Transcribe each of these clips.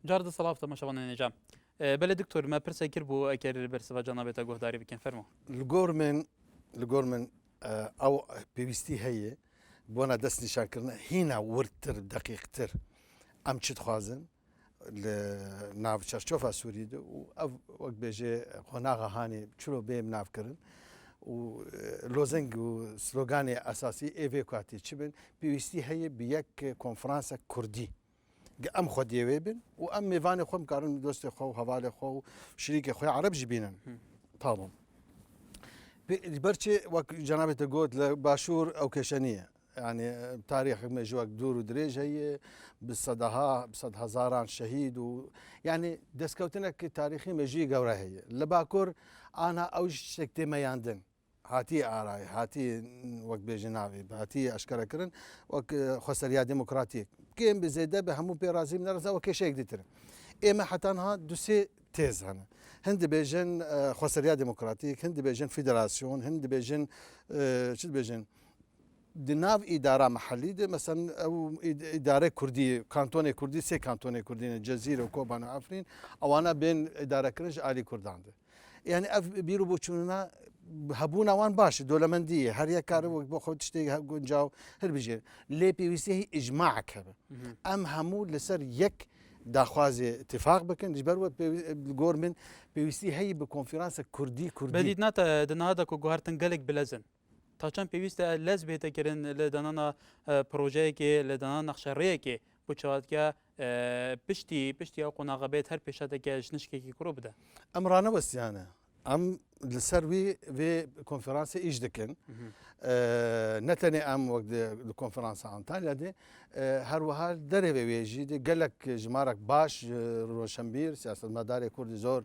جارد صلاف تماشاوان نجام بله دكتور ما برسا كربو اكر برسا جنابتا گهداری بکن فرمو الجورمن او بيستي هي بونا دست نشان كرنا هنا ورتر دقيقتر ام تشد خوازن ناف شرشوفا سوري و وقت بيجي خناغا هاني تشلو بيم ناف كرن و لوزنج و سلوغاني اساسي ايفيكواتي تشبن بيستي هي بيك كونفرنسا كردي ام خدي ويبن وام ميفاني خو مقارن دوستي خو حوالي خو شريك خو عرب جبينن طالب برشي وك جنابة قلت باشور او كشنيه يعني تاريخ مجوك دور ودريج هي بصد هزاران شهيد يعني دسكوتنك تاريخي مجي قورا هي لباكور انا اوج شكتي ما ياندن هاتي آراي هاتي وقت بيجنافي هاتي أشكرا كرن وك خسريا ديمقراطيك كيم بزيادة بهمو بيرازي من الرزا وكي شيء ديتر إما حتى أنها دوسي تيز هنا هند بيجن خسريا ديمقراطيك هند بيجن فيدراسيون هند بيجن شو بيجن دناف إدارة محلية دي مثلا أو إدارة كردية كانتوني كردي سي كانتوني كردي الجزيرة وكوبان وعفرين أو أنا بين إدارة كرنج آلي كردان ده يعني أف بيرو بوشونا هبونا وان باش دولمندية هر یک کار بو خود تشتي گنجاو هر بيجي لي بي وي سي اجماع كبه ام همو لسر یک داخواز اتفاق بكن جبر الجورمن بي وي سي هي بكونفرنس كردي بديت ناتا دنادا كو گوهرتن گلك بلزن تاچان بيويستا لز بيتا كرن لدنانا بروجي كي لدنانا نقشريه كي بوچوات كا پشتی او قناغه بيت هر پیشاته که جنشکی کی کرو بده امرانه بس يعني ام لسر في كونفرنس ايش دكن نتني ام وقت الكونفرنس انطاليا دي هر وهال دري ويجي دي قال لك جمارك باش روشنبير سياسه مداري كردي زور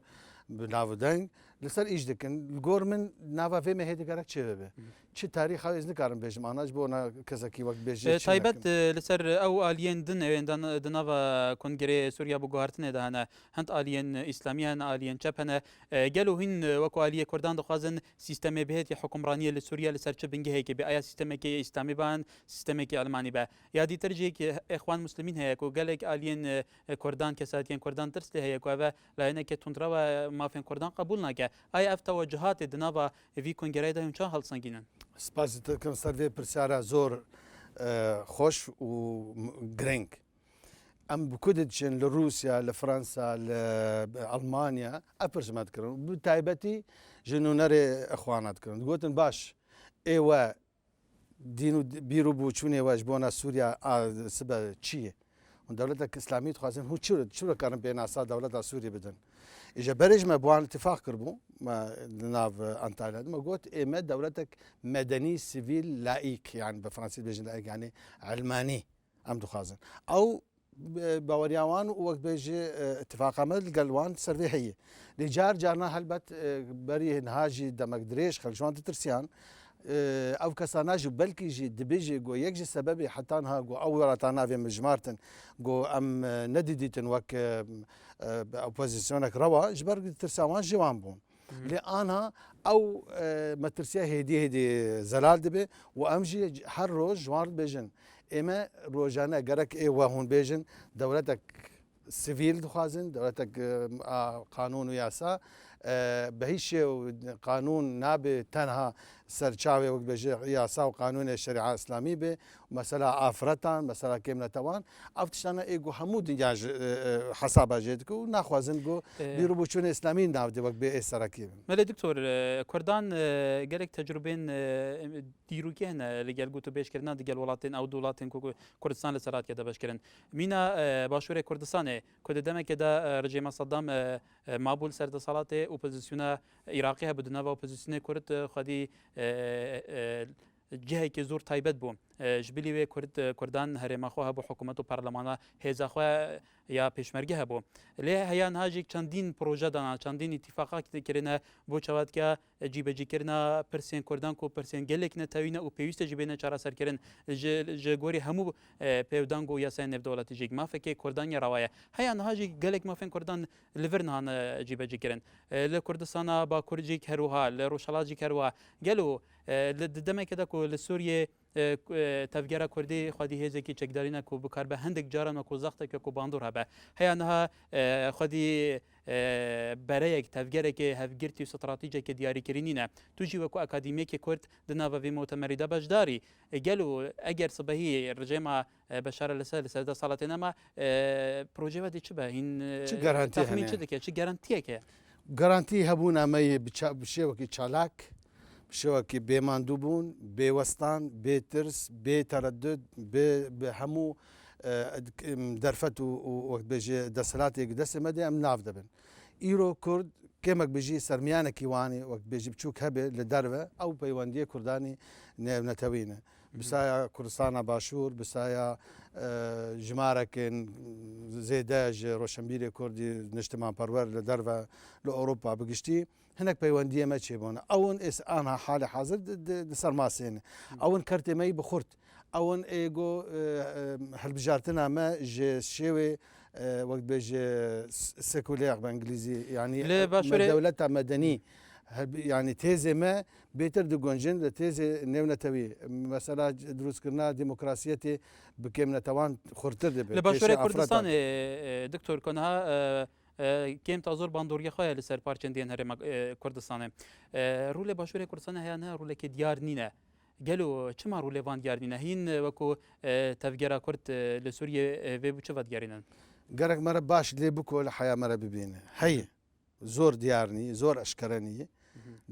بنافدنگ لسر ايش دكن الجورمن نافا في مهدي قالك تشبه چه تاريخ از نكارم بيجم اناج بونا كزكي وقت بيجي تايبت لسر او الين دن دنافا كونغري سوريا بو گهارتنه ده هنا هند الين اسلامي هنا الين چپنه قالو هن وكو اليه كردان دخوازن سيستم بهت حكمرانيه لسوريا لسر چبنگه هيك بي ايا سيستم كي اسلامي بان سيستم كي الماني با يادي ترجي كي اخوان مسلمين هي كو قالك الين كردان كساتين كردان ترس هي كو لا كي تندرا ما فين كردان قبولنا كي اي اف توجهات دنافا في كونغري ده چا حل سنگينن سپاس دکم سروی پرسیارا زور خوش و گرنگ ام بکودتشن لروسيا لفرنسا لألمانيا أبرز ما تكرن بتايبتي جنو نري اخوانات كرن قلتن باش ايوا دينو بيرو بوچوني واجبونا سوريا سبا چيه دولتك اسلاميه خوازن هو شو كان بين اسا دولتها سوريا بدن اجا برج ما بوان اتفاق كربو ما ناف انطاليا ما قلت ايما دولتك مدني سيفيل لايك يعني بفرنسي بيجي لايك يعني علماني ام دخازن او باورياوان وقت بيجي اتفاق عمل قلوان سرفي هي لجار جارنا هلبت بري نهاجي دمك دريش خلجوان ترسيان او كساناج بلكي جي دبيجي جو يكجي سببي حتى انها جو اول تانا في مجمارتن جو ام نديدتن وك اوبوزيسيونك روا جبر ترساوان جوان بون لأنا او مترسيا هدي زلال دبي وامجي هر روز جوان بيجن اما روجانا جرك اي وهون بيجن دولتك سيفيل دخازن دولتك قانون وياسا بهيش قانون نابي تنها سرچاوي وقت بيجي ياسا وقانون الشريعه الاسلاميه به مساله افرتان مساله كامله توان افتشانا ايغو حمود نجاج حسابا جدكو ناخوازن جو بيرو بوچون اسلامي ناف دي وقت بي سراكي ملي دكتور كردان جالك تجربين ديروكي هنا اللي قال قلتو بيش كرنا ديال ولاتين او دولاتين كردستان لسرات كده باش كرن مينا باشور كردستان كود دمك كده رجيم صدام مابول سرد صلاته اوبوزيسيون عراقي بدنا اوبوزيسيون كرد خدي جهه که زور تایبت بوم جبلی و کردان هرما خو هبو حکومت و پارلمان هزا خو یا پیشمرگی هبو لی هیان هاجی چندین پروژه دانا چندین اتفاقات کرنا بو چواد که جیبجی کرنا پرسین کردان کو پرسین گلک نتاوینه او پیوست جبینه چارا سر کرن جگوری همو پیودان گو یا سن دولت جیگ ما فکر کردان روایه هیان هاجی گلک ما فین کردان لیورنان جیبجی کرن ل کردستان با کردجی کروها ل روشلاجی کروها گلو دمه کدا کو لسوریه تفگەرە کوردی خودی هێزێکی چەکدارینە و بکار بە هەندێک جارانە و زەختێک و باندور هەبە هەیەنها خودی بەرەیەک تەفگەرێکی هەفگرتی و استراتیجێکی دیاریکردنینە توژی وەکو ئەکادیمیەکی کورد دناڤێ مۆتەمەریدا بەشداری گەل و ئەگەر سبەهی ڕژێمە بەشارە لەسەردا ساڵاتێنەما پرۆژێوەدی چ بە هین چ دەکە چ گەرانتیەکە گەرانتی هەبوون ئەمەی بشێوەکی چالاک بشێوەکی بێماندوو بوون بێوەستان بێترس بێتەرەدد بێ هەموو دەرفەت و وەکبێژێ دەسەلاتێک دەستێ مەدە ئەم ناو دەبن ئیرۆ کورد کێمەک بژی سەرمیانێکی وانی وەک بێژی بچووک هەبێت لە دەرەوە ئەو پەیوەندیە کوردانی نێونەتەوینە بسایە کوردستانە باشوور بسایە ژمارەکەن زێدەژ ڕۆشنبیری کوردی نیشتمان پەروەەر لە دەرەوە لە ئەوروپا بگشتی هەنێک پەیوەندی ئەمە چێبوونە ئەوون ئێس ئاها حالی حاضر سەرماسێنە ئەوون کەرتێمەی بخورد ئەوەن ئێگۆ هەلبژارتنامە ژێ شێوێ وەک بێژێ سێکولێر بە ئەنگلیزی ینی دەولەتە مەدەنی ینی تێزێمە بێتر دگۆنجن لە تێزێ نێونەتەوی مەسەلا دروستکردنا دیموکراسیەتێ بکەم نەتەوان خورتر دەبێت لە باشووری کوردستان دکتۆر کۆنها کێم تا زۆر باندۆریە خۆیان لەسەر پارچەندێن هەرێمە کوردستانێ ڕوو لە باشووری کوردستانە هەیەە ڕوولێکی دیار نینە گەلو چما ڕوولێوان دیارنینە هین وەکو تەفگەرە کورد لە سووریە وێ بچ بە دیارینن گەرەک مەرە باش لێ بکۆ لە حیامەرە ببینە هەیە زۆر دیارنی زۆر ئەشکەرەنیە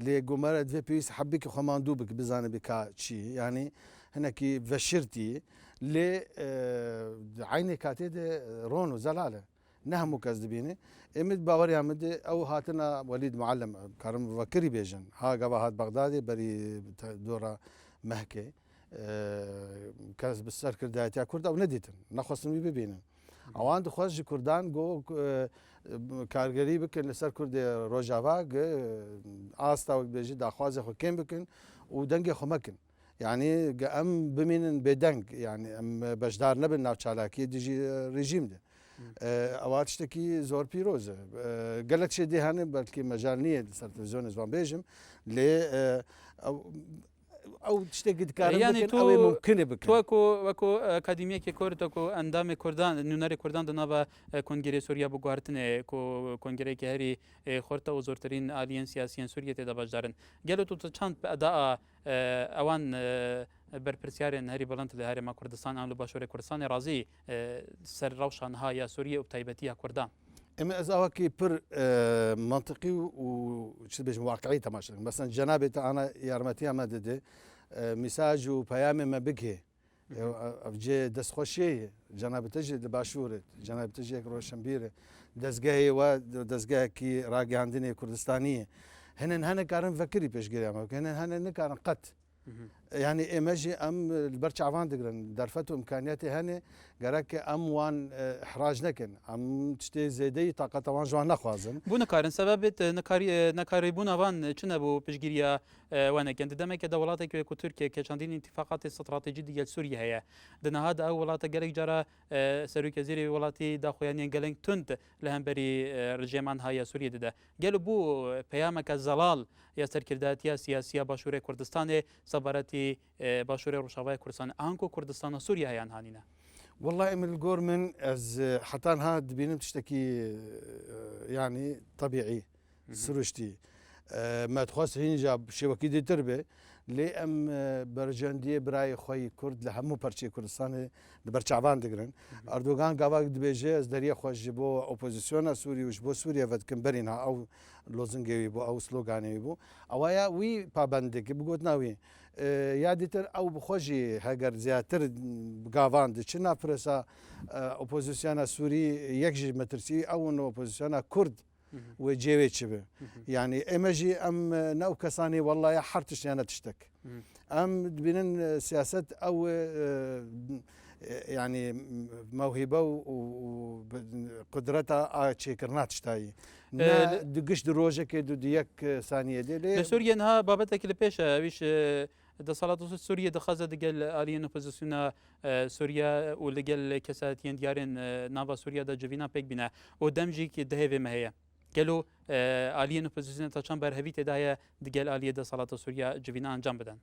لێ گومەرە دوێ پێویست حەبێکی خۆماندوو بک بزانە بکا چی ینی هەنێکی بەشرتی لێ عینێ کاتێدە ڕۆن و زەلالە نە هەموو کەس دەبینێ ئێمت باوەریان بدێ ئەو هاتنە وەلید معلم کارم وەکری بێژن هاگەوە هات بەغدادێ بەری دۆڕە مەهکێ کەس بسەر کردایەتیا کورد ئەو نەدیتن نەخواستنوی ببینن ئەوان دخوازی کوردان گۆ کارگەری بکەن لەسەر کوردی ڕۆژاوا ئاستا وەک بێژی داخوازی خۆ کێم بکەن و دەنگی خۆمەکن یعنی ئەم بمینن بێدەنگ یعنی ئەم بەشدار نەبن ناو چالاکی دژی ڕژیمدە ئەوات شتێکی زۆر پیرۆزە گەلک شێ دێهانێ بەلکی مەجال نییە لەسەر تەلەڤیزیۆن زوان بێژم لێ ئەو شتێکی دکارەوەی ممکنە بکە وەکو ئەکادیمیەکی کورد وەکو ئەندامی کوردان نونەری کوردان دناوە کۆنگرێ سووریا بۆ گواردنێ کۆنگرێکی هەری خۆرتە و زۆرترین ئالیەن سیاسیەن سووریە تێدا بەشدارن گەلو تو چەند ئەدا ئەوان بەرپرسیارێن هەری بەڵند لە هەرێما کوردستان ئەم لە باشووری کوردستانی ڕازی سەر ڕەوشانها یا سووریە و تایبەتیە کوردان ئێمە ئەزاوەکی پر منطقی و چ بێژم واقعی تەماشاکەن مەسەن جەنابێت ئانا یارمەتی ئەمە دەدێ میساژ و پەیامێ مە بکێ ئەوجێ دەستخۆشیەیە جەنابەتەژێ لە باشوورێت جەنابەتەژێک ڕۆشنبیرە دەستگایەوە دەستگایەکی ڕاگەاندنی کوردستانیە هەنێن هەنە کارن فەکری پێشگیریامە هەنێن هەنە نکارن قەت ینی ئێمەژی ئەم بەر چاوان دەگرن دەرفەت و ئیمکانیاتی هەنێ گەرەکە ئەم وان حراج نەکەن ئەم شتێ زێدەی تااقەتەوان جوان نەخوازن بوو نکارن سەبابێت نەکاریبوون ئەوان چنە بۆ پشگیریە وانەکەن دەمێکە دە وڵاتێک وێک و تورکیا کە چەندین ئینتیفاقاتی استراتیجی دیگەل سووری هەیە دنەهادا ئەو وڵاتە گەلێک جارە سەرۆکیەزیری وڵاتی داخۆیانیان گەلێنگ تند لە هەمبەری ڕژێمان هایە سووریە دەدا گەل بوو پەیامەکە زەڵال یا سەرکردایەتیە سیاسیە باشووری کوردستانێ سەبارەتی باشووری ڕۆژاوای کوردستان ئانکۆ کوردستانە سووریا هەیان هانینە والله ئێمە گۆر من ئەس حتان ها دبینم تشتێکی ینی طبیعی سروشتی مەتخواست هینجا شێوەکی دیتر بێ لێ ئەم بەرژەندیە برای خۆی کورد لە هەموو پەرچی کوردستانی بەرچاوان دەگرن ئەردۆگان گاواک دبێژێ ئەس دەریە خۆش بۆ ئۆپۆزیسیۆنە سووری وش بۆ سووریە ڤەتکن بەرینها ئەو لۆزنگەوی بۆ ئەو سلۆگانەوی بوو ئەوەیە وی پابندێکی بگوت ناوی یادیتر ئەو بخۆشی هەگەر زیاتر گاوان چ ناپرسا ئۆپۆزیسیۆنە سووری یەکژی مەترسی ئەوون ئۆپۆزیسیۆنە کورد وێ جێوێ چ بێ ینی ئێمەژی ئەم ناو کەسانی وەڵایە هەر تشتیانە تشتێک ئەم دبینن سیاست ئەو ینی مەوهیبە و قدرەتە چێکردنا تشتایی گشت ڕۆژێکی دو یەک سانیە دێ لە سووریەنها بابەتێکی لە پێشە ئەویش دەسەڵات سووریە دەخوازە دەگەل ئالیەن ئۆپۆزیسیۆنە سووریا و لەگەل کەساتیان دیارێن ناوا سووریادا جوینا پێک بینە و دەمژێکی دەهێوێمە هەیە گەلو ئالیەن ئۆپۆزیسیۆنە تا چەند بەرهەوی تێدایە دەگەل ئالیە دەسەڵاتە سووریا جوینا ئەنجام بدەن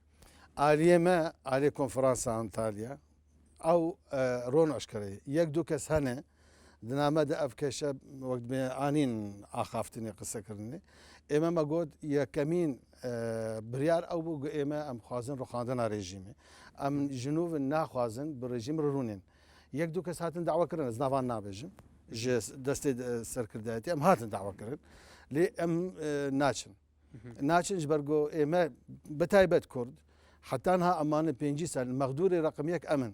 آلیه ما آلیه کنفرانس انتالیا او رون اشکری یک دو کس هنه دنامه ده افکشه وقت به آنین آخافتنی قصه کردنی اما ما گود یا کمین بریار او بو اما ام خوازن رو خواندن رژیمه ام جنوب ناخوازن بر رژیم رونین یک دو کس هاتن دعوه کردن از نوان نابجم جس دست سرکردایتی ام هاتن دعوه کردن لی ام ناچن جبرگو اما بتایبت کرد حتى انها امان 5 سال مقدور رقم يك امن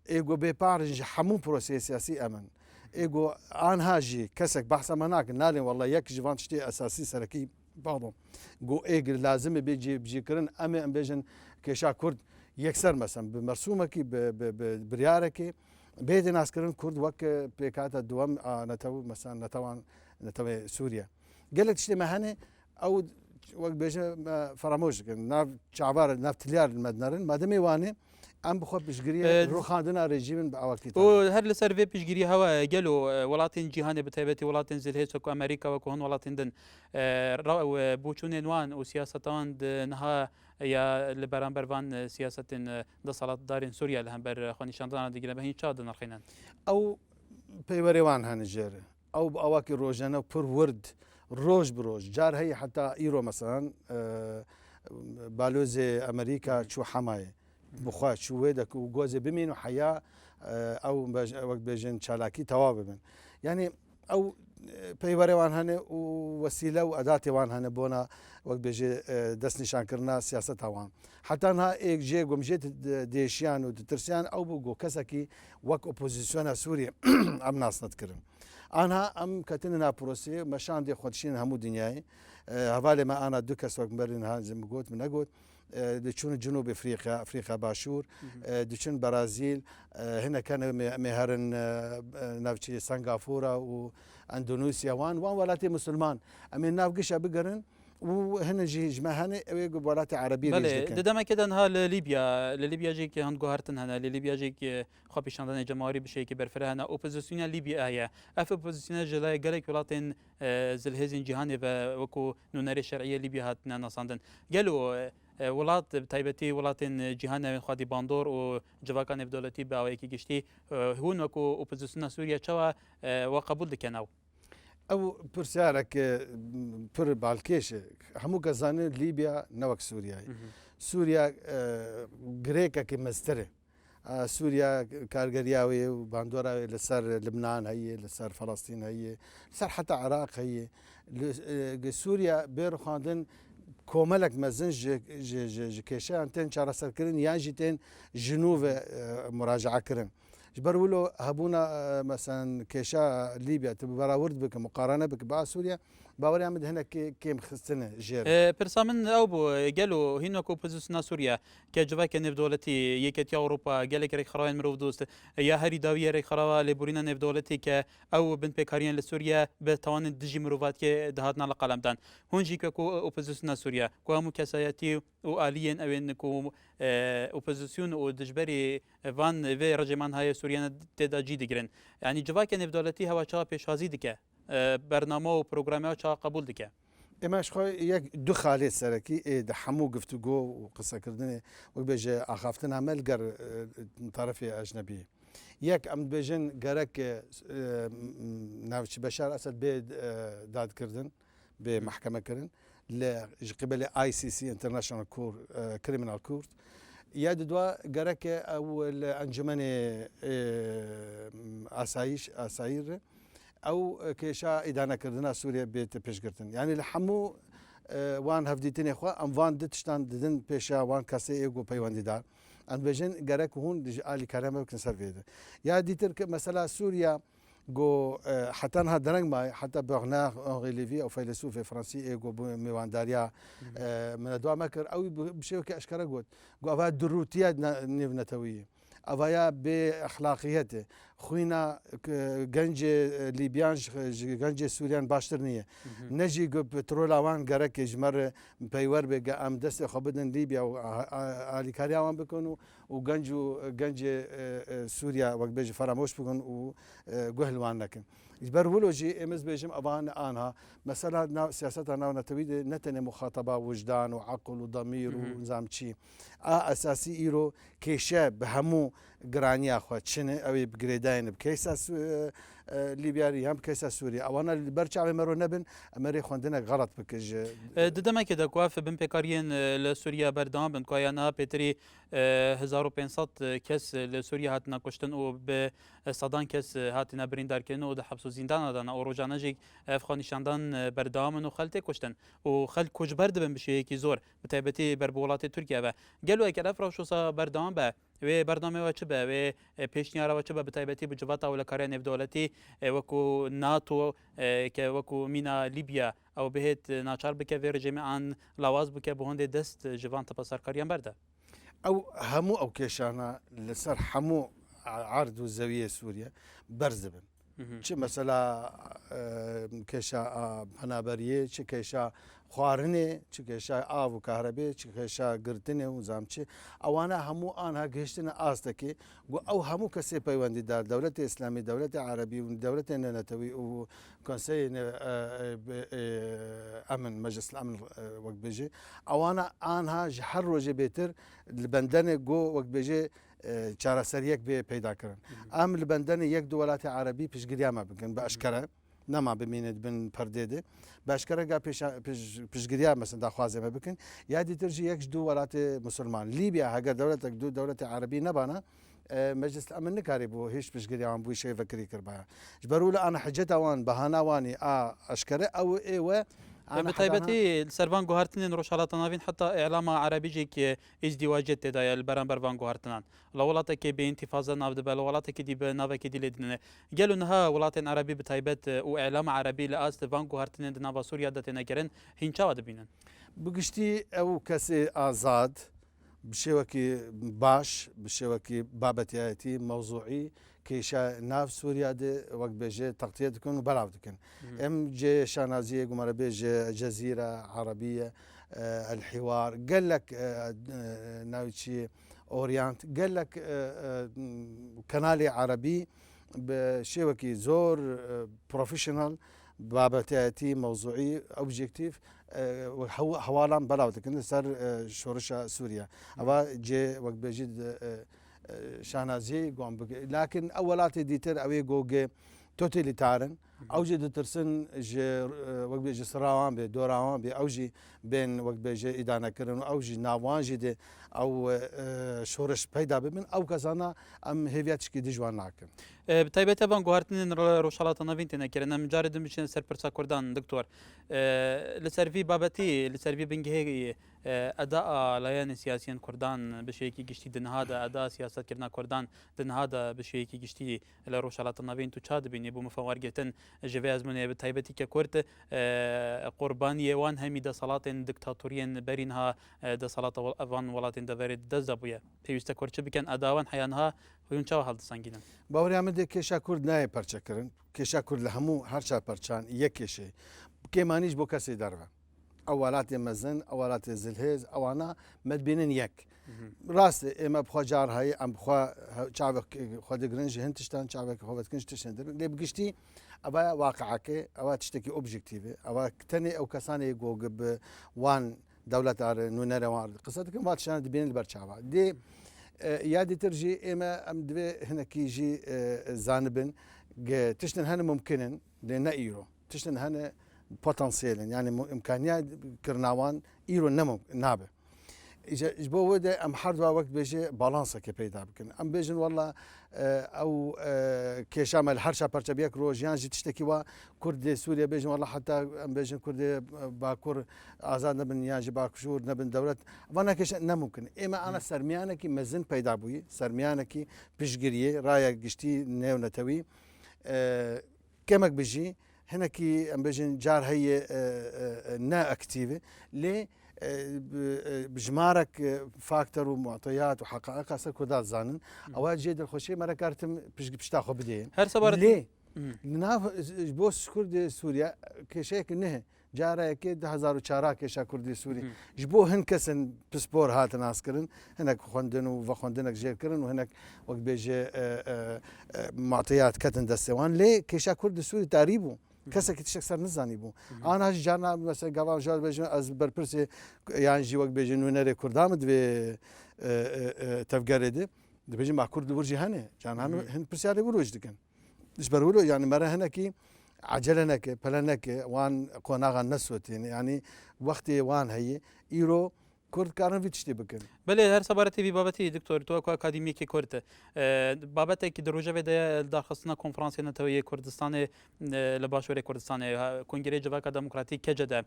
ايجو ببارج حمو بروسيس سياسي امن ايجو ان هاجي كسك بحث مناك نالي والله يك جوان تشتي اساسي سركي بعضهم جو ايج لازم بيجي كرن امي ام بيجن كيشا كرد يكسر مثلا بمرسومك بريارك بيد ناس كرن كرد وك بيكاتا دوام نتو مثلا نتو سوريا قالك تشتي مهنه او وقت بيجا فراموش ناف شعبار ناف تليار المدنرن ما دمي واني ام بخوب بشجريه روح عندنا ريجيم باوقات وهر لسر في بشجري هوا قالوا ولاتين جهان بتابتي ولاتين زلهيس وكو امريكا وكو ولاتين دن بوچون نوان وسياستان نها يا لبرانبر فان سياسه د صلاه دارين سوريا لهم بر خوني شاندان دغنا بهين تشاد نرخينان او بيوريوان هنجر او باواكي روجانا بور ورد روج بروج جار هي حتى ايرو مثلا بالوز امريكا شو حمايه بخوا شو ويدك وجوز بمين وحياه او وقت بيجن شالاكي توابن يعني او بيوري وان هنه ووسيله واداه وان هنه بونا وقت بيجي دس نشان كرنا سياسه وان حتى انها ايك جي قمجيت ديشيان ودترسيان او بوغو كسكي وك اوبوزيسيون سوريا ام ناس نتكرم انا ام كاتننا بروسي مشان دي خدشين همو دنياي هفالي ما انا دوكس وقت مرن ها زي ما قلت من قلت دچون جنوب افريقيا باشور دچون برازيل هنا كان مهرن نافشي سنغافوره واندونيسيا وان ولاتي مسلمان امين نافقش بقرن وهنا جماهني ولاتي عربيه بله ددما كده انها لليبيا جيك هند جوهرتن هنا لليبيا جيك خابي شاندان جماهيري بشيء برفره هنا اوبوزيسيون ليبيا هي اف اوبوزيسيون جلاي غريك ولاتين زلهزين جهاني وكو نونري شرعيه ليبيا هاتنا نصاندن قالوا ولات تایبەتی وڵاتên جیهانە خواتی باندۆر و civakانê dewletî bi awayekî giştî hûn wekû opozisyona Sûriya çawa we qebûl dike nav او پرسیارك پر بالکیش همو کزانه لیبیا نوک سوریا سوریا گریکا که مستره سوریا کارگریاوی و باندوراوی لسر لبنان هي لسر فلسطين هي لسر حتى عراق هي سوریا بير خاندن كوملك مزن كيشا انتن شارع سركرين ياجي تن جنوب مراجعه كرن جبرولو هبونا مثلا كيشا ليبيا تبرا ورد بك مقارنه بك با سوريا باوري عمد هنا كيم خستنه جير برسامن او بو قالوا هنا كوبوزيسيون سوريا كجوا كنف دولتي يكت اوروبا قالك ري خراين مرو دوست يا هري داويه ري خرا لبورينا نف دولتي ك او بن بكاريان لسوريا بتوان دجي مروفات كي دهاتنا لقلمدان هونجي كو اوبوزيسيون سوريا كو مكاسياتي واليين اوين كو اوبوزيسيون و دجبري فان في رجمان هاي سوريا تدا جي دگرن يعني جوا كنف دولتي هوا چا پیشازي دکه برنامه و پروگرامه چا قبول دکه اماش خو یک دو خاله سرکی د حمو گفتگو و قصه کردن و بيجي اخافتن عمل قر طرف اجنبي یک ام بيجن قرك نافش بشار اسد بيد داد كردن بمحكمه كرن قبل اي سي سي انترناشونال كور كريمنال كورت يا دوا قرك او الانجمن اساير او كيشا ادانه كردنا سوريا بيت بيشكرتن يعني لحمو وان هفديتني اخوا ام فان دتشتان ددن بيشا وان كاسي ايغو بيواندي دار ان بيجن غرك هون علي كلامه كنسر فيدا يا ديتر مثلا سوريا جو حتى انها درنج ما حتى برنار اونري ليفي او فيلسوف فرنسي ايغو ميوانداريا من دوا مكر او بشيء كاشكره قلت جو افا دروتيا نيفنتويه افايا باخلاقيته خوينا گنج ليبيان گنج سوريان باشتر نيه نجي بترول اوان غرك جمر بيور بقى ام دست خبدن ليبيا والي كاريوان بكونوا وگنج سوريا وقت بيجي فراموش بكون وجهلوان لكن برولوجي امز بيجم ابان انها مثلا سياستها ناونتوي نتن مخاطبه وجدان وعقل وضمير ونظام شي اساسي ايرو كيشا بهمو جرانيا خو تشنه او بجريداين بكيساس ليبيا هم كيسا سوريا او انا برجع مرو نبن امري خوندنا غلط بكج ددما که دکواف بن پیکارین لسوریا بردام بن کویانا پتری 1500 کس لسوریا هاتنا کشتن و به صدان کس هاتنا بریندار کن و ده حبس و زندان دادن و روزانه جی افغانستان بردام و خلت کشتن و خل کج برد بن بشه کی زور بتایبتی بر بولات ترکیه و گلو اگر افراشوسا بردام به و برنامه و چه به و پیشنهاد و چه به تایبتی بجواتا ولا کارن دولتی وکو ناتو که وکو مینا لیبیا او بهت ناچار بکه و رژیم آن لواز بکه به هنده دست جوان تپاسر کاریان برده او همو او كيشانا لسر حمو عرض والزاويه سوريا برزبن چه مثلا كيشا هنابريه چه كيشا خوارنه چه كيشا آب و كهرباء چه كيشا گرتنه و زامچه اوانا همو آنها گشتن آستكي او همو كسي پیوندی دار دولت اسلامي دولت عربي و دولت ناتوي و كونسي امن مجلس الامن وقت بيجي اوانا آنها جحر روجه بيتر البندنه جو وقت بيجي چارەسەریەک بێ پیدا کردن ئەم لە بەندەنە یەک دو وڵاتی عربی پشگیریامە بکەن بە ئەشکەرە نەما بمینێت بن پەردێدێ باشکەرەگا پشگیریا مەسن داخوازێمە بکەن یادی ترژی یەک دو وڵاتی مسلمان لیبیا هەگەر دەولەتێک دو دەولەتی عربی نەبانە مجلس الامن نکاری بۆ هیچ پشگیریان بووی شێڤەکری کردبایە ژبەرو لە ئەە حەجەتەوان بەهاناوانی ئەشکەرە ئەو ئێوە بتایبەتی سەروان گوهارتنین ڕۆژهڵاتە ناوین حتا ئێعلاما عربیجێکی ئیزدیواجێت تێدایە لە بەرامبەر وان گوهارتنان لە وڵاتێکی بە ئینتیفازە ناودەبە لە وڵاتێکی دی بە ناوێکی دی لێ دنێ گەل و نها وڵاتێن عربی بتایبەت و ئێعلاما عربی لە ئاست وان گوهارتنێن دناوا سووریا دەتێنەگەرن هینچاوە دەبینن بگشتی ئەو کەسێ ئازاد بشێوەکی باش بشێوەکی بابەتایەتی مەوزوعی کێشە ناو سووریا دێ وەک بێژێ تەغتیە دکن و بەراو دکن ئەم جێ شانازیە گومارە بێژێ جەزیرە عربیە الحوار گەلک ناوچی ئۆریانت گەلک کەنالی عربی بە شێوەکی زۆر پرۆفیشنال بابەتایەتی مەوزوعی ئۆبژێکتیڤ هەواڵان بەراو دکن لەسەر شۆڕشە سووریا ئەوە جێ وەک بێژیت شانازیە گوان بگە لاکن ئەو وڵاتی دیتر ئەوێ گۆگێ تۆتێلیتارن ئەوژێ دەترسن وەک بێژە سراوان بێ دۆراوان بێ ئەوژی بێن وەک بێژە ئیدانەکردن و ئەوژی ناوانژی دێ ئەو شۆڕش پەیدا ببن ئەو کەسانە ئەم هێویاتشکی دژوان ناکەن بتایبەتە بان گوهارتنین ڕۆژهڵاتە ناوین تێنەکردن ئەم جارێ دەمبچێن سەر پرسا کوردان دکتۆر لەسەروی بابەتی لەسەروی بنگهەیە ئەدا لایەنە سیاسیین کوردان بشەیەکی گشتی دنهادا ئەدا سیاستکردنا کوردان دنهادا بشەیەکی گشتی لە ڕۆژهڵاتە ناوین تو چا دەبینێ بۆ مفەوارگرتن ژێ ئەزمونێ بتایبەتی کە کورد قوربانی ئێوان هەمی دەسەڵاتێن دیکتاتۆریەن بەرینها دەسەڵاتە ئەوان وڵاتێن دەڤێت دەست دەبووە پێویستە کورچە بکەن ئەداوان حیانها هۆیون چاوە هەڵدەسەنگینن باوەریامە دێ کێشا کورد نایە پەرچەکردن کێشا کورد لە هەموو هەرچا پەرچان یەک کێشێ کێمانیش بۆ کەسی دەرەوە ئەو وڵاتی مەزن ئەو وڵاتی زلهێز ئەوانە مەدبینن یەک ڕاستە ئێمە بخوا جار هەیە ئەم بخوا چاوێک خۆ دەگرنج هەن تشتان چاوێک خۆبەتکنج تشتێن لێ بگشتی ئەوە واقعەکە ئەوە تشتێکی ئۆبژێکتیڤێ ئەوە تەنێ ئەو کەسانی گۆگە بە وان دەولەتارە نوێنەرەوان قسە دەکەم واتشانە دەبێن لە بەرچاوە دێ یادی ترژی ئێمە ئەم دوێ هەنەکیژی زانبن تشتن هەنە ممکنن لێ نە ئیرۆ تشتن هەنە پۆتەنسیێلن یعنی ئیمکانیات کردناوان ئیرۆ نابێ بۆ وەدە ئەم هەردووا وەک بێژێ باڵانسەکە پەیدا بکەن ئەم بێژن وەڵا ئەو کێشامە لە هەرشا پەرچەبیەک ڕۆژیانژی تشتێکی وە کوردێ سووریا بێژن وەڵا حتا ئەم بێژن کوردێ باکوور ئازاد نەبن یانژی باکوژور نەبن دەولەت ئەوانە کێشە نەممکن ئێمە ئەە سەرمیانێکی مەزن پەیدا بووی سەرمیانێکی پشگیریە ڕایە گشتی نێونەتەوی کەمێک بژی هەنێکی ئەم بێژن جار هەیە نەئەکتیڤ لێ بژمارك فاکتەر و معطيات و حقائق سەر کوردات زانن ئەوە جێ دڵخۆشی مەرەکارتم پشتا خۆ بدێن هەر سەبارەت لێ ناف بۆ کوردی سووریا کێشەیەک نهێ جارایەکێ 2004 کێشا کوردی سووری ji بۆ هەن کەسن پسپۆر هاتە ناسکردن هەنێک خوێندن و بە خوێندنێک ژێرکردن و هەنێک وەک بێژێ ماتەیات کەتن دەستێوان لێ کێشا کوردی سووری تاری بوو کەسێکی تشک سەر نزانی بوو ئاهاش جارنا مەسە گەڵاو ژار بێژن ئەس بەرپرسێ یانژی وەک بێژن نوێنەرێ کوردامە دوێ تەفگەرێدێ دەبێژین ما کورد ورژی هەنێ جانان هەن پرسیاری بڕۆژ دکەن بەرولۆ یانی مەرە هەنێکی عجلە نەکێ پەلە نەکێ وان قۆناغان نەسوەتێن ینی وەختی وان هەیە ئیرۆ کورد کارن وی تشتی بکەن بله هر سەبارەتی بابەتی دکتۆر تۆ ئاکادیمیەکی کورد بابەتێکی درۆژەوێ داخستنە کۆنفرانسیێنەتەوەی کوردستانی لە باشووری کوردستانی کنگرەی جڤاکە دموکراتیک کەجەدا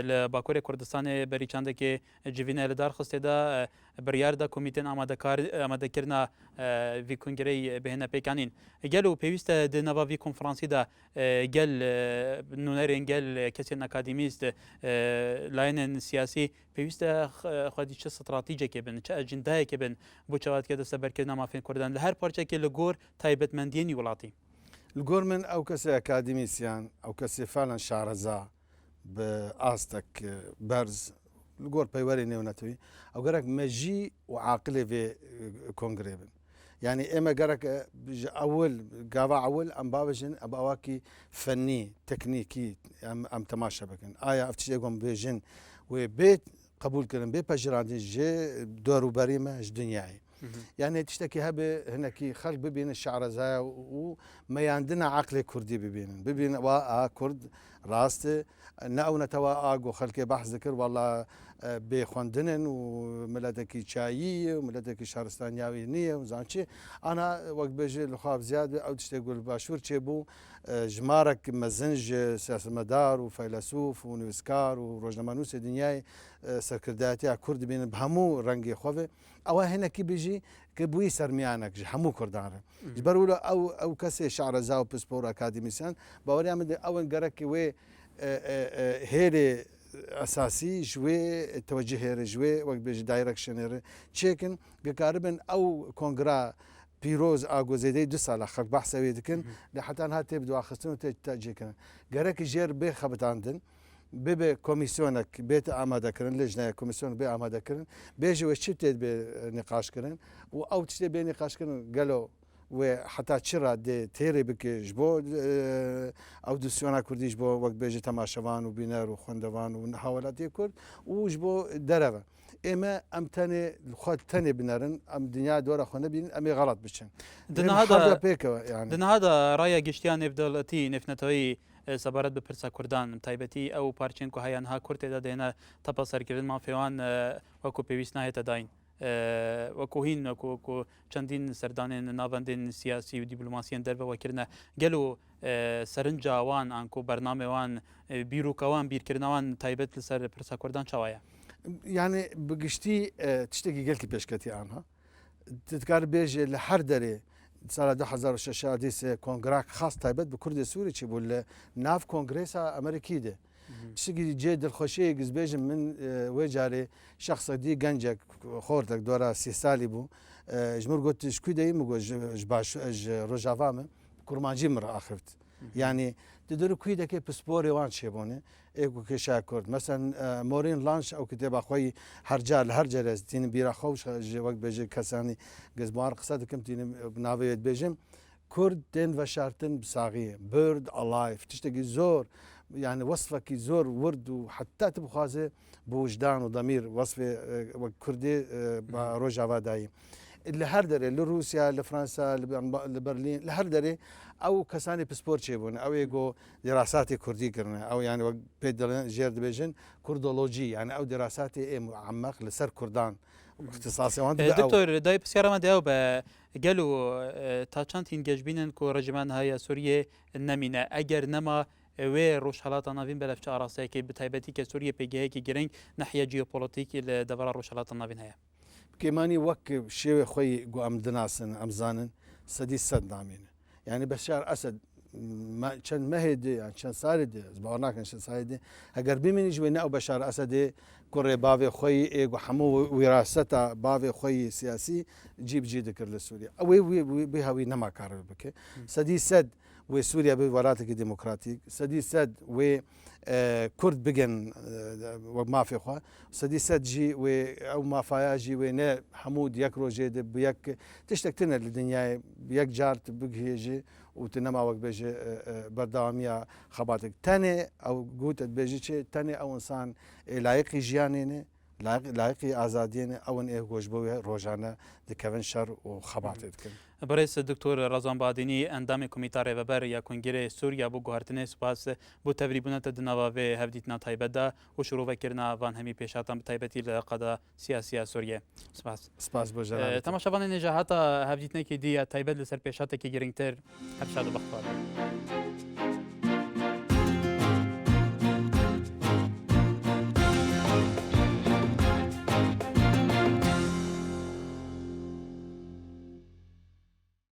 لە باکووری کوردستانی بەریچاندێکی جیڤینە لە دارخستێدا بڕیاردا کۆمیتێن ئامادەکردنا وی کنگرەی بهێنە پێکانین گەل و پێویستە نەڤ وی کۆنفرانسیدا گەل نونەرێن گەل کەسێن ئەکادیمیست لایەنێن سیاسی پێویستە خودی چه استراتیجێکی بن چه ئەجندایەکی بن بۆ چاواتکە دەستە بەرکردنا مافین کوردان لە هەر پارچێکی لە گۆر تایبەتمەندیێنی وڵاتی لەگۆر من ئەو کەسی ئەکادیمیسیان ئەو کەسی فالان شارەزا بە ئاستەک بەرز لەگۆر پەیوەری نێونەتەوەی ئەو گەرەك مەژی و عاقلێ vê کۆنگرێ بن یعنی ئێمە گەرەك ئەول گاوا ئەول ئەم باوەژن ئە باواکی فەنی تەکنیکی ئەم تەماشە بکەن ئایا ئەف تشتێکم بێژن وێ بێت قبولکردن بێ پەژراندی ژێ دۆروبەریمە ژ دنیای یعنی تشتێکی هەبێ هەنێکی خەڵک ببینە شعرەزایە و مەیاندنە عقلێ کوردی ببینن ببین وا ئا کورد ڕاستە نەئەونەتەوە ئاگۆ خەلکێ بەحز دەکرد وەڵا بێ خوێندنن و ملەتێکی چاییە و ملەتێکی شارستانیاوی نییە و زانچێ ئانا وەک بێژێ لە خواب زیاد ئەو تشتێک گول باشوور چێ بوو ژمارەك مەزنج سیاسەتمەدار و فەیلسوف و نووسکار و ڕۆژنەمەنووسی دنیای سەرکردایەتیا کورد بینن هەموو ڕەنگی خۆێ ئەوە هێنێکی بژی کە بووی سەرمیانێک هەموو کوردانە بەرولە ئەو کەسێ شعرەزا و پسپۆر ئاکادیمیسیان باوەریان بدە ئەوەن گەرەکی وێ هێرێ ئەساسی ژوێ تەوەجه هێرە ژوێ وەک بێژ دایرەکشنێرە چێکن بێکاربن ئەو کۆنگرا پیرۆز ئاگۆزێدەی دو ساڵە خەک بەحسەوێ دکن لە حتان هات تێ بدواخستن و تاجێکردن گەرەکی ژێر بێ خەبتاندن ببێ کۆمیسیۆنێک بێتە ئامادەکردن لە ژنایە کۆمیسیۆن بێ ئامادەکردن بێژەوە چی تێت بێ نقاشکردن و ئەو تشتێ بێ نقاشکردن گەلۆ وێ حتا چرا دێ تێرێ بکێش بۆ ئەو دوسیۆنا کوردیش بۆ وەک بێژە تەماشەوان و بینەر و خوێندەوان و هاوڵاتی کورد وش بۆ دەرەوە ئێمە ئەم تەنێ خۆت تەنێ بنەرن ئەم دنیا دۆرە خۆ نەبین ئەمێ غەڵات بچن پێکەوە دنهادا ڕایە گشتیان نێفدەڵەتی نێفنەتەوەی سەبارەت بە پرسە کوردان تایبەتی ئەو پارچێن و هەیەنها کورتێدا دێنە تەپە سەرکردن مافێوان وەکو پێویست نایێتە داین وەکوهین وەکو چەندین سەردانێن ناوەندێن سیاسی و دیبلوماسیەن دەربەوەکردە گەل و سەرنجاوان ئانکۆ بەرنامێوان بیرروکەوان بیرکردنەوەوان تایبەت لەسەر پرسە کوردان چاوایە یعنی بگشتی تشتێکی گەلکی پێشکەتی ئاها تکار بێژێ لە هەر دەرێ ساڵە 2006 دیسێ کۆنگراک خاص تایبەت بە کوردی سووری چی بوو لە ناو کۆنگرێسا ئەمریکی دێ شتی جێ دڵخۆشەیە گزبێژم من وێ جارێ شخصەدی گەنجێک خۆردێک دۆرە 30 سالی بوو ژمر گوتش کوی دەیم باش ڕۆژاوامە کوڕمانجی مرە ئاخرت ینی دەدەر کوی دەکەی پسپۆرێوان چێبوونێ ئێک و کێشا کورد مەسەن مۆرین لانش ئەو کتێبا خۆی هەرجار لە هەر جارێز تینە بیرەخەوش وەک بێژێ کەسانی گەزبوار قسە دەکەم تینە ناوێت بێژم کورد دێن بە شارتن بساغیە برد ئەلایف تشتێکی زۆر یعنی وەصفێکی زۆر ورد و حتا بخوازێ بۆ وجدان و دەمیر وەصفێ کوردی بە ڕۆژاوادایی لە هەر دەرێ لە رووسیا لە فرانسا لە بەرلین لە هەر دەرێ ئەو کەسانی پسپۆر چێبوون ئەو ێگۆ دیراساتی کوردیکردن ئەو یان پێ دەڵێن ژێر دەبێژن کوردۆلۆژی یعنی ئەو دیراساتی ئێمە عەمەق لەسەر کوردان اختصاسیوان دکتۆر دای پرسیارەمە دەیاو بە گەل و تا چەند هین گەشتبینن کۆ ڕژیمان هەیە سووریێ نەمینە ئەگەر نەما وێ ڕۆژهڵاتە ناوین بە لەفچە ئاراستەیەکی بتایبەتی کە سووریە پێگەیەکی گرنگ نەحیە جیۆپۆلیتیکی لە دەبارە ڕۆژهڵاتە ناوین هەیە کێمانی وەک شێوێ خۆی گو ئەم دناسن ئەمزانن سەدی سەد نامێنە یعنی بەشار ئەسد چەند مەهێ دێ یان چەند ساڵی دێ باوەڕ ناکەن چەند ساڵی دێ ئەگەر بمێنی ژوێ نە ئەو بەشار ئەسەدێ کوڕێ باوێ خۆی ئێگو هەموو ویراستە باوێ خۆی سیاسی جیبجی دەکرد لە سووریا ئەوەی بێ هەوی نەما کارە بکە سەدی سەد وسوريا بولاتك ديمقراطيك سدي سد و كرد بجن وما في خوا سدي سد جي و او ما فيا جي ونا حمود يك روجيد بيك تشتكتنا الدنيا بيك جارت بيجي وتنما وقت بيجي بردامية خباتك تاني او قوت بيجي تاني او انسان لايقي جيانينه لايقي ازادينه او ان ايغوش بو روجانا دكفن شر وخباتك برئيس الدكتور رضوان باديني اندام كوميتار وبر يا كونغري سوريا بو گوهرتنه سپاس بو تبریبونه تدناوا و هفدیتنا تایبدا و شروع وکرنا وان همی پیشاتم تایبتی لقدا سیاسی سوریه سپاس بو جلال تماشاوان نجاحات هفدیتنه کی دی تایبد لسر پیشات کی گرینگتر هر شاد بختار